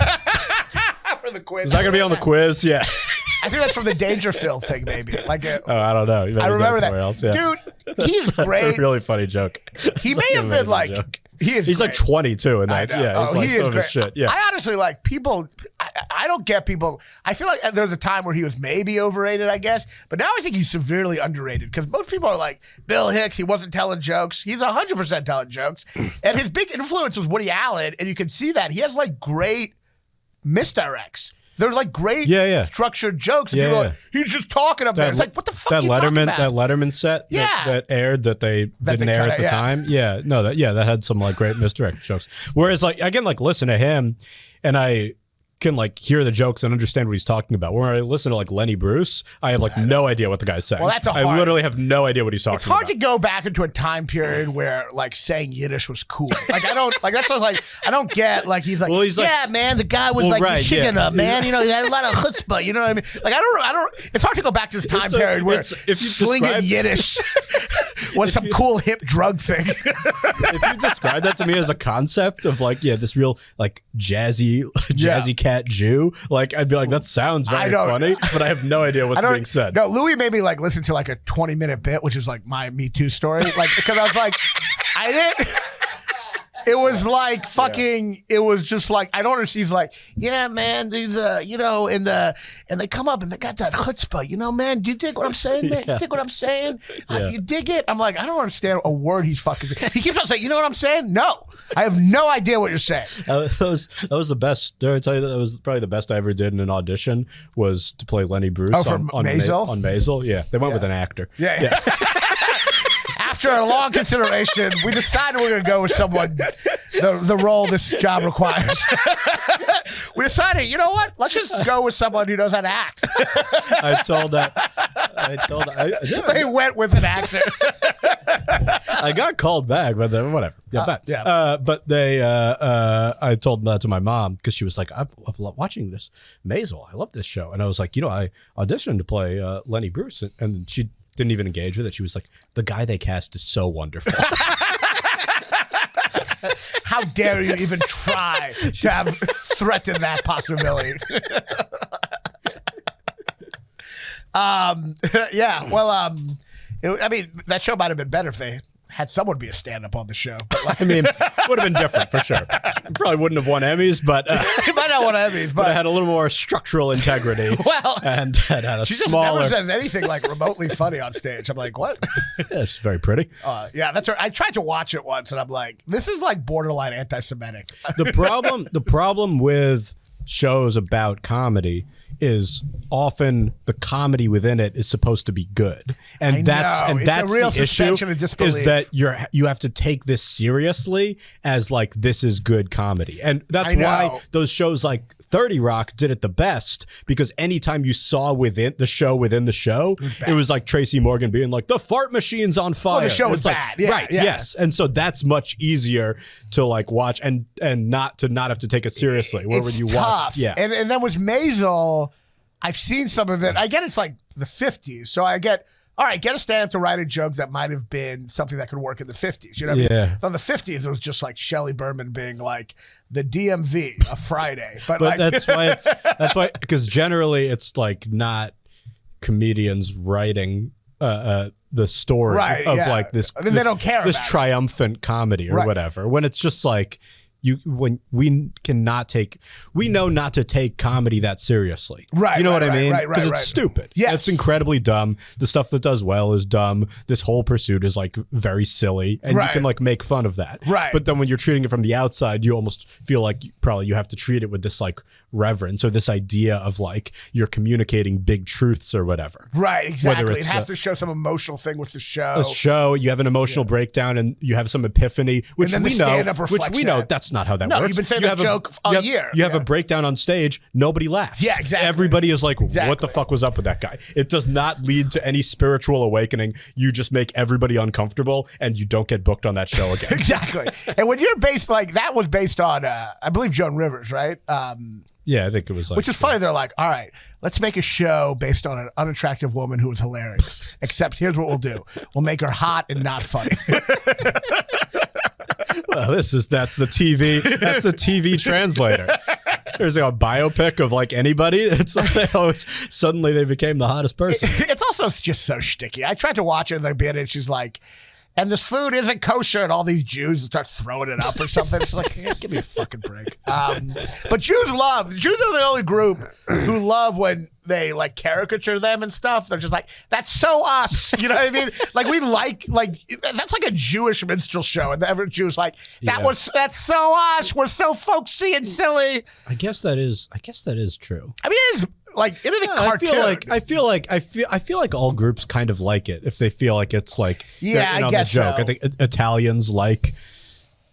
For the quiz. Is that going to be on the quiz? Yeah. I think that's from the Dangerfield thing, maybe. Like, I don't know. I remember that. Else. Yeah. Dude, he's great. That's a really funny joke. He may have been like, joke. He's like 22 in that. Yeah, he's like he is great. Shit. Yeah. I honestly like people. I don't get people. I feel like there was a time where he was maybe overrated, I guess. But now I think he's severely underrated because most people are like, Bill Hicks, he wasn't telling jokes. He's 100% telling jokes. And his big influence was Woody Allen. And you can see that. He has like great misdirects. They're like great structured jokes. And people are like, he's just talking up there. It's like, what the fuck are you talking about? That Letterman set that aired that they didn't air at the time. Yeah. No, that had some like great misdirect jokes. Whereas like, again, like listen to him and I can like hear the jokes and understand what he's talking about. When I listen to like Lenny Bruce, I have like no idea what the guy's saying. Well, that's I literally have no idea what he's talking about. It's hard to go back into a time period where like saying Yiddish was cool. Like I don't like that's what I was like. I don't get like he's like, Well, he's like- yeah, man, the guy was like chicken up, man. You know, he had a lot of chutzpah. You know what I mean? Like I don't. It's hard to go back to this time period where if you slinging describe- Yiddish was some cool hip drug thing. If you describe that to me as a concept of like, yeah, this real like jazzy cat Jew, like I'd be like, that sounds very funny, but I have no idea what's being said. No, Louis made me like listen to like a 20-minute bit, which is like my Me Too story, like because I was like, I didn't. It was like fucking. It was just like I don't understand. He's like, yeah, man. These, you know, and they come up and they got that chutzpah. You know, man. Do you dig what I'm saying, man? You dig what I'm saying? You dig it? I'm like, I don't understand a word he's fucking. He keeps on saying, you know what I'm saying? No, I have no idea what you're saying. That was the best. Did I tell you that was probably the best I ever did in an audition was to play Lenny Bruce on Maisel? On Maisel, yeah. They went with an actor. Yeah. After a long consideration, we decided we're going to go with someone, the role this job requires. We decided, you know what? Let's just go with someone who knows how to act. I told that. They went with an actor. I got called back, but then whatever. But they, I told that to my mom because she was like, I'm watching this Maisel. I love this show. And I was like, you know, I auditioned to play Lenny Bruce. And she didn't even engage with it. She was like, the guy they cast is so wonderful. How dare you even try to have threatened that possibility? Yeah, well, I mean, that show might have been better if they had someone be a stand-up on the show. But like, I mean, it would have been different for sure. Probably wouldn't have won Emmys, but it might not won Emmys, but it had a little more structural integrity. Well, and had a she smaller. just never says anything like remotely funny on stage. I'm like, what? Yeah, she's very pretty. Yeah, that's her. I tried to watch it once, and I'm like, this is like borderline anti-Semitic. The problem with shows about comedy is often the comedy within it is supposed to be good, and that's the real issue suspension of disbelief. is that you have to take this seriously as like this is good comedy, and that's why those shows like 30 Rock did it the best, because anytime you saw within the show it was like Tracy Morgan being like, the fart machine's on fire. Well, the show was like, bad. Yeah, right, yeah. yes. And so that's much easier to like watch and not have to take it seriously. Where when you watch, yeah. And then with Maisel, I've seen some of it. I get it's like the 50s. So I get, all right, get a stand-up to write a joke that might have been something that could work in the 50s. You know what I mean? On the 50s, it was just like Shelley Berman being like, the DMV, a Friday. But like, that's why, because generally it's like not comedians writing the story of like this. They don't care this about triumphant comedy or whatever. When it's just like, we know not to take comedy that seriously. Right. You know what I mean? Because it's stupid. Yes. It's incredibly dumb. The stuff that does well is dumb. This whole pursuit is like very silly, and you can like make fun of that. Right. But then when you're treating it from the outside, you almost feel like you have to treat it with this like reverence or this idea of like you're communicating big truths or whatever. Right. Exactly. It has to show some emotional thing with the show. You have an emotional breakdown and you have some epiphany, which we know that's not how that works. You've been saying that joke all year. You have a breakdown on stage, nobody laughs. Yeah, exactly. Everybody is like, what the fuck was up with that guy? It does not lead to any spiritual awakening. You just make everybody uncomfortable and you don't get booked on that show again. Exactly. And when you're based, like, that was based on, I believe, Joan Rivers, right? Yeah, I think it was like... Which is funny. They're like, all right, let's make a show based on an unattractive woman who is hilarious. Except here's what we'll do. We'll make her hot and not funny. Well, that's the TV translator. There's like a biopic of like anybody. It's like suddenly they became the hottest person. It's also just so shticky. I tried to watch it in the bit and she's like, and this food isn't kosher, and all these Jews start throwing it up or something. It's like, give me a fucking break. But Jews are the only group who love when they like caricature them and stuff. They're just like, that's so us. You know what I mean? Like we like that's like a Jewish minstrel show, and every Jew's like, that's so us. We're so folksy and silly. I guess that is true. I mean, it is. Like in a cartoon. I feel like all groups kind of like it if they feel like it's like I guess the joke. so. I think Italians like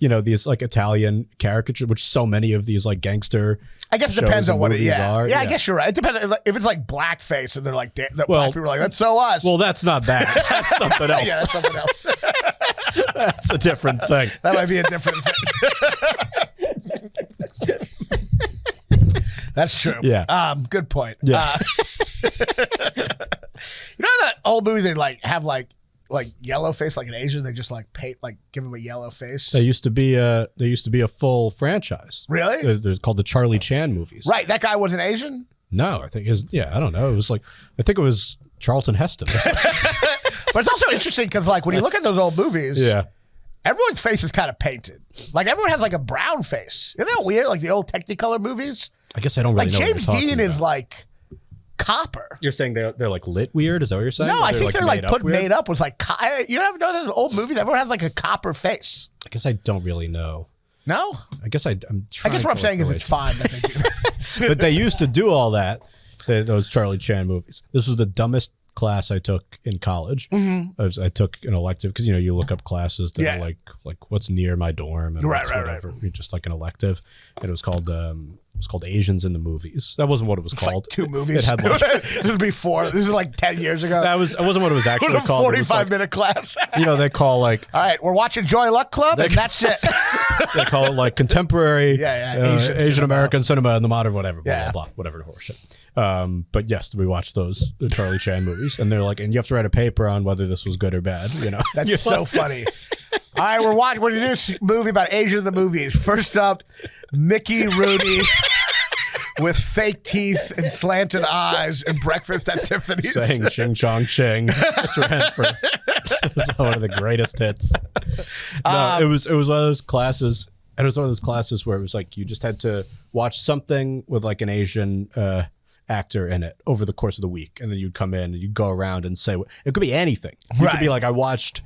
these like Italian caricatures, which so many of these like gangster. I guess it depends on what it are. Yeah, I guess you're right. It depends if it's like blackface and they're like, black people are like, that's so us. Well, that's not that. That's something else. Yeah, that's something else. That's a different thing. That might be a different thing. That's true. Yeah. Good point. Yeah. That old movie they like have like yellow face, like an Asian, they just like paint, like give him a yellow face. There used to be a full franchise. Really? There's called the Charlie Chan movies. Right. That guy wasn't Asian? No, I think I don't know. It was like, I think it was Charlton Heston. But it's also interesting because like when you look at those old movies, everyone's face is kind of painted. Like everyone has like a brown face. Isn't that weird? Like the old Technicolor movies. I guess I don't really know. James Dean is like copper. You're saying they're like lit weird? Is that what you're saying? No, I think they're like made up with like you don't know there's an old movie that everyone has like a copper face. I guess I don't really know. No? I guess I'm trying. I guess what I'm saying is it's fine that they do that. But they used to do all that, those Charlie Chan movies. This was the dumbest class I took in college. I took an elective because you look up classes that are like what's near my dorm and whatever. Just like an elective, and it was called Asians in the Movies. That wasn't what it was called. Like 2 movies. It had like, this was before. This was like 10 years ago. That wasn't what it was actually called. 45-minute class. They call like, all right, we're watching Joy Luck Club, and that's it. They call it like contemporary Asian American cinema in the modern whatever, blah, blah, blah, whatever horseshit. But yes, we watched those Charlie Chan movies, and they're like, and you have to write a paper on whether this was good or bad. That's so funny. All right, we're going to do this movie about Asia in the movies. First up, Mickey Rooney with fake teeth and slanted eyes and breakfast at Tiffany's. Saying "Ching Chong Ching." That's one of the greatest hits. No, it was one of those classes, and it was one of those classes where it was like you just had to watch something with like an Asian actor in it over the course of the week, and then you'd come in and you'd go around and say it could be anything. You could be like, I watched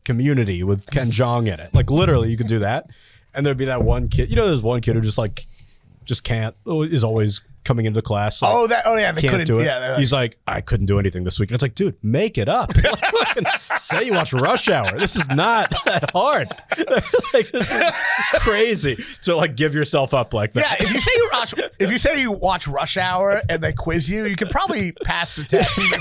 Community with Ken Jeong in it. Like literally, you could do that, and there'd be that one kid. There's one kid who just can't, is always coming into class. Like, they can't do it. Yeah, he's like, I couldn't do anything this week. And it's like, dude, make it up. Say you watch Rush Hour. This is not that hard. Like, this is crazy to like give yourself up like that. Yeah, if you say you watch Rush Hour and they quiz you, you can probably pass the test even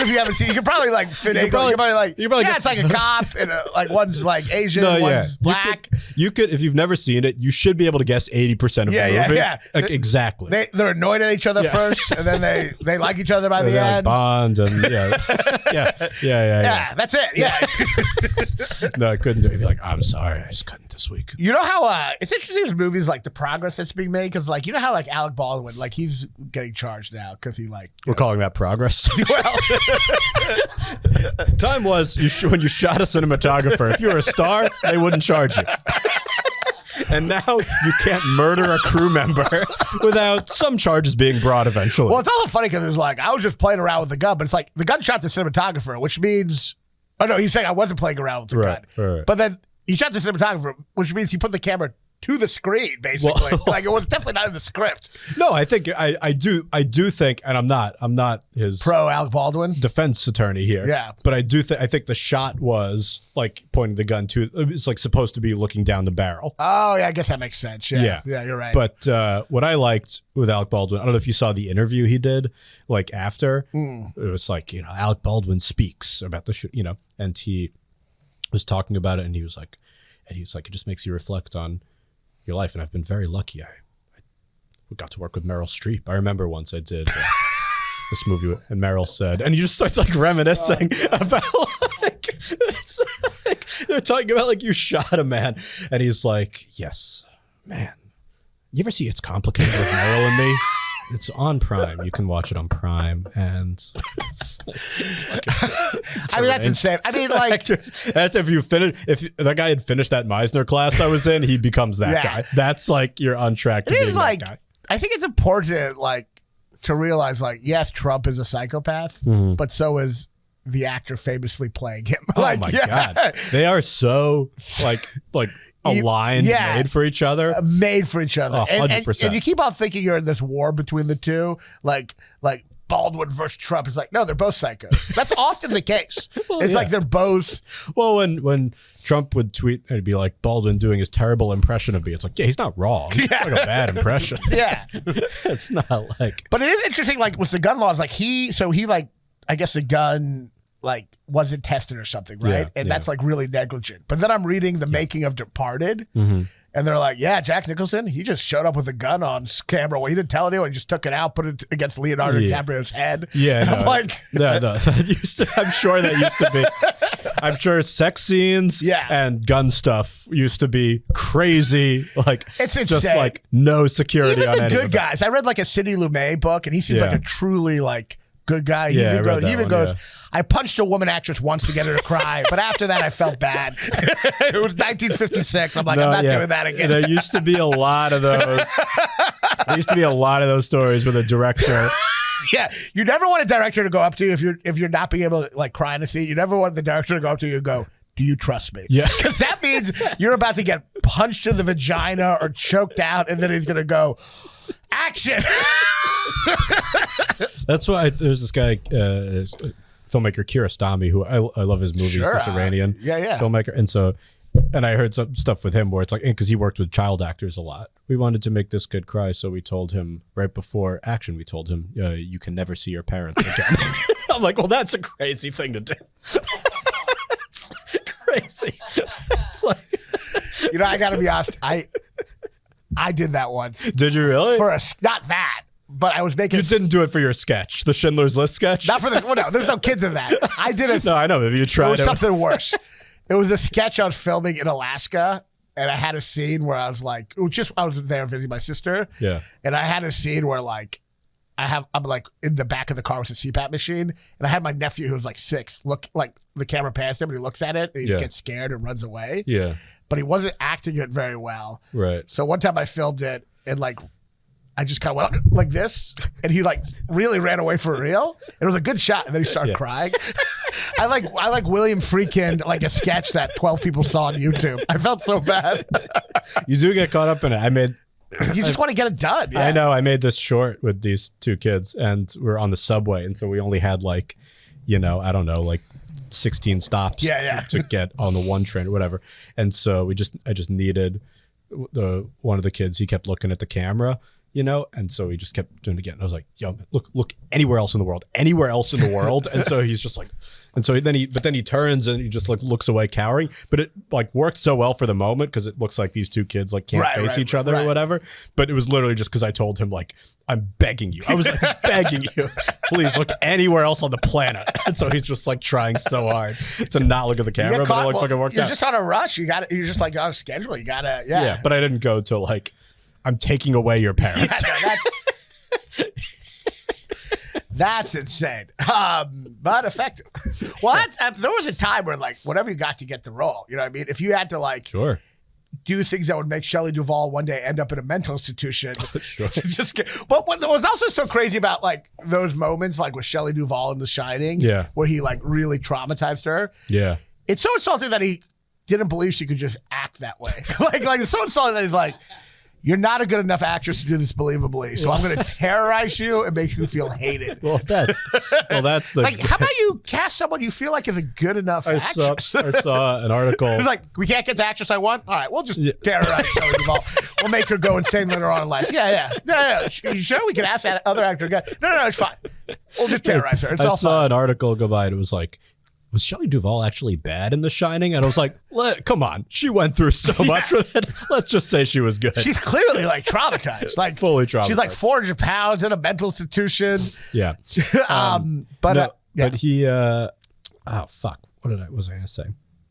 if you haven't seen. You can probably like fit in. It's like a cop and like one's like Asian, one's black. You could, if you've never seen it, you should be able to guess 80% of the movie. Yeah. Like, exactly. They're annoyed at each other first, and then they like each other by the end. Like bond and yeah. That's it. Yeah. No, I couldn't do it. Be like, I'm sorry, I just couldn't this week. You know how it's interesting in movies like the progress that's being made because like how like Alec Baldwin like he's getting charged now because he like we're calling that progress. Well, time was when you shot a cinematographer. If you were a star, they wouldn't charge you. And now you can't murder a crew member without some charges being brought eventually. Well, it's also funny because it's like, I was just playing around with the gun, but it's like the gun shot the cinematographer, which means, oh no, he's saying I wasn't playing around with the gun. Right. But then he shot the cinematographer, which means he put the camera to the screen, basically. Like it was definitely not in the script. No, I think I do think, and I'm not his pro Alec Baldwin defense attorney here. Yeah, but I think the shot was like pointing the gun to. It's like supposed to be looking down the barrel. Oh yeah, I guess that makes sense. Yeah, you're right. But what I liked with Alec Baldwin, I don't know if you saw the interview he did like after. It was like Alec Baldwin speaks about the shoot, and he was talking about it, and he was like, it just makes you reflect on your life, and I've been very lucky. I got to work with Meryl Streep. I remember once I did this movie, and Meryl said, and he just starts like reminiscing about like they're talking about like you shot a man, and he's like, yes, man. You ever see It's Complicated with Meryl and Me? It's on Prime. You can watch it on Prime, and I mean that's insane. I mean, like that's if that guy had finished that Meisner class I was in, he becomes that guy. That's like you're on track to being that guy. I think it's important, like, to realize, like, yes, Trump is a psychopath, but so is the actor famously playing him. Like, oh my God, they are so like aligned, made for each other. Made for each other. 100%. And you keep on thinking you're in this war between the two. Like Baldwin versus Trump. It's like, no, they're both psychos. That's often the case. It's like they're both. Well, when Trump would tweet and it'd be like Baldwin doing his terrible impression of me, it's like, yeah, he's not wrong. It's like a bad impression. Yeah. It's not like. But it is interesting, like with the gun laws, like I guess the gun like wasn't tested or something, right? Yeah, and that's like really negligent. But then I'm reading the making of Departed. And they're like, yeah, Jack Nicholson, he just showed up with a gun on camera. Well, he didn't tell anyone. He just took it out, put it against Leonardo DiCaprio's head. Yeah, and I'm like, no. I'm sure that used to be. I'm sure sex scenes and gun stuff used to be crazy. Like it's insane. Just like no security even on the any good of it. guys. I read like a Sidney Lumet book, and he seems like a truly like good guy. He even goes, I punched a woman actress once to get her to cry, but after that I felt bad. It was 1956. I'm like, I'm not doing that again. There used to be a lot of those. There used to be a lot of those stories where the director. Yeah, you never want a director to go up to you if you're not being able to like cry in a scene. You never want the director to go up to you and go, do you trust me? Yeah. Because that means you're about to get punched in the vagina or choked out, and then he's going to go, action. That's why there's this guy, filmmaker Kiarostami, who I love his movies, this Iranian filmmaker. And I heard some stuff with him where it's like, because he worked with child actors a lot. We wanted to make this kid cry, so we told him right before action, we told him, you can never see your parents again. I'm like, well, that's a crazy thing to do. It's crazy. It's like, you know, I got to be honest. I did that once. Did you really? Not that, but I was making. You didn't do it for your sketch, the Schindler's List sketch? Not for the. Well, no, there's no kids in that. I did it. No, I know. Maybe you tried. It was something worse. It was a sketch I was filming in Alaska, and I had a scene where I was like, I was there visiting my sister. Yeah. And I had a scene where like, I'm like in the back of the car with a CPAP machine, and I had my nephew who was like 6 look like the camera past him, and he looks at it, and he gets scared and runs away. Yeah. But he wasn't acting it very well. Right. So one time I filmed it, and like, I just kind of went like this, and he like really ran away for real. It was a good shot, and then he started crying. I like William Friedkin, like a sketch that 12 people saw on YouTube. I felt so bad. You do get caught up in it. You just want to get it done. Yeah. I know. I made this short with these 2 kids, and we're on the subway, and so we only had like, I don't know, like 16 stops to get on the one train or whatever. And so I just needed one of the kids. He kept looking at the camera. And so he just kept doing it again. And I was like, yo, look anywhere else in the world. And so he's just like, and so then he turns and he just like looks away cowering, but it like worked so well for the moment because it looks like these 2 kids like can't face each other or whatever. But it was literally just because I told him like, I'm begging you. I was like, begging you, please look anywhere else on the planet. And so he's just like trying so hard to not look at the camera, but it like fucking worked out. You're just on a rush. You're just like on a schedule. You gotta, yeah. But I didn't go to like, I'm taking away your parents. That's insane, but effective. Well, there was a time where like whatever you got to get the role, you know what I mean? If you had to like do things that would make Shelley Duvall one day end up in a mental institution, but what was also so crazy about like those moments, like with Shelley Duvall in The Shining, where he like really traumatized her. Yeah, it's so insulting that he didn't believe she could just act that way. like it's so insulting that he's like, you're not a good enough actress to do this believably, so I'm going to terrorize you and make you feel hated. Well, that's the like. How about you cast someone you feel like is a good enough actress? I saw an article. It's like, we can't get the actress I want. All right, we'll just terrorize Shelley Duvall. We'll make her go insane later on in life. Yeah. You sure we can ask that other actor again? No, it's fine. We'll just terrorize her. I saw an article go by, and it was like, was Shelley Duvall actually bad in The Shining? And I was like, come on. She went through so much with it. Let's just say she was good. She's clearly like traumatized. Like fully traumatized. She's like 400 pounds in a mental institution. Yeah. But he, oh, fuck. What was I going to say?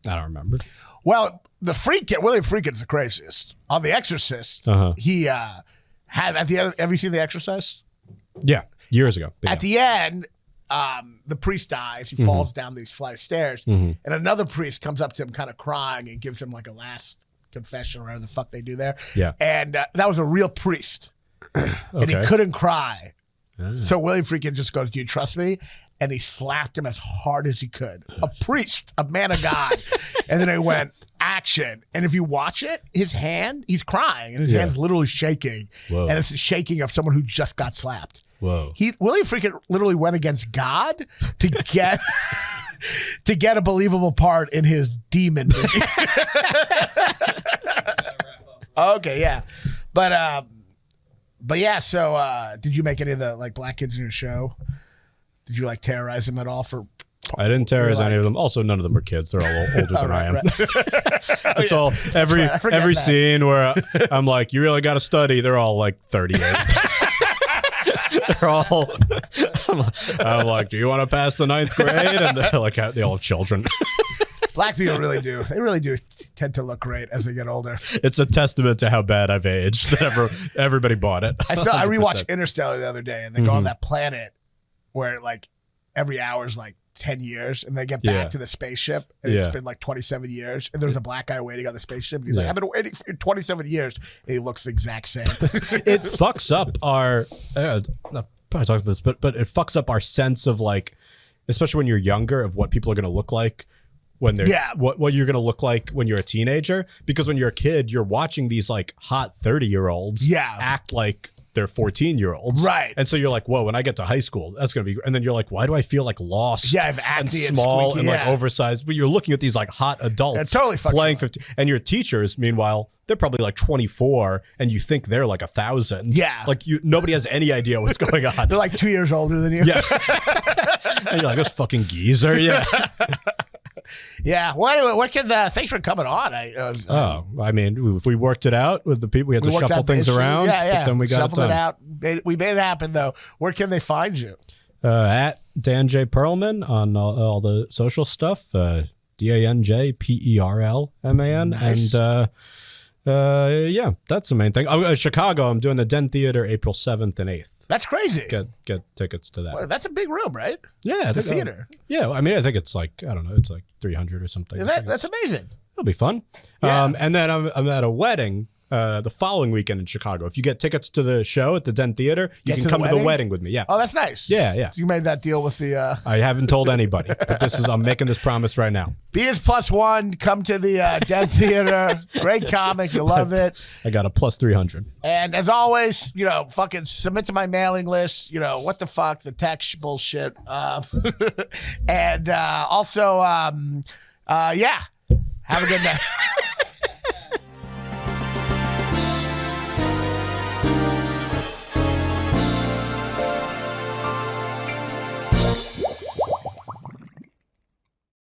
I don't remember. Well, William Friedkin's the craziest. On The Exorcist, he had at the end, have you seen The Exorcist? Yeah. Years ago. At the end, the priest dies. He falls down these flight of stairs, and another priest comes up to him kind of crying and gives him like a last confession or whatever the fuck they do there. Yeah. And that was a real priest. And he couldn't cry. So William Friedkin just goes, do you trust me? And he slapped him as hard as he could. A priest, a man of God. And then it went, action. And if you watch it, his hand, he's crying, and his hand's literally shaking. Whoa. And it's the shaking of someone who just got slapped. Whoa. Willie freaking literally went against God to get to get a believable part in his demon movie. Okay, yeah. But yeah, so did you make any of the like black kids in your show? Did you like terrorize them at all for I didn't terrorize any of them. Also, none of them are kids. They're all older than I am. Right. It's all every scene where I'm like, you really got to study. They're all like 38. They're all. I'm like, do you want to pass the 9th grade? And they're like, they all have children. Black people really do. They really do tend to look great as they get older. It's a testament to how bad I've aged that everybody bought it. I rewatched Interstellar the other day, and they go on that planet where like every hour is like 10 years, and they get back to the spaceship, and it's been like 27 years, and there's a black guy waiting on the spaceship, and he's like, I've been waiting for 27 years, and he looks the exact same. It fucks up our I probably talked about this, but it fucks up our sense of like, especially when you're younger, of what people are going to look like when they're what you're going to look like when you're a teenager, because when you're a kid, you're watching these like hot 30-year-olds act like they're 14-year-olds. Right. And so you're like, whoa, when I get to high school, that's going to be, and then you're like, why do I feel like lost and small squeaky, and like oversized? But you're looking at these like hot adults totally playing 15, and your teachers, meanwhile, they're probably like 24, and you think they're like 1,000. Yeah. Like nobody has any idea what's going on. They're like 2 years older than you. Yeah. And you're like, this fucking geezer. Yeah. Yeah. Well, anyway, what can thanks for coming on. I mean, we worked it out with the people. We had to shuffle things around. Yeah. But then we got shuffled it out. We made it happen, though. Where can they find you? At Dan J. Perlman on all the social stuff. DanJPerlman. Nice. And yeah, that's the main thing. Chicago, I'm doing the Den Theater April 7th and 8th. That's crazy. Get tickets to that. Well, that's a big room, right? Yeah, the theater. Yeah, I mean, I think it's like, I don't know, it's like 300 or something. That's amazing. It'll be fun. Yeah. And then I'm at a wedding the following weekend in Chicago. If you get tickets to the show at the Den Theater, you can come to the wedding with me. Yeah. Oh, that's nice. Yeah. So you made that deal with the... I haven't told anybody, but I'm making this promise right now. Beers +1, come to the Den Theater. Great comic. You'll love it. I got a +300. And as always, fucking submit to my mailing list. What the fuck, the tax bullshit. And also, yeah, have a good night.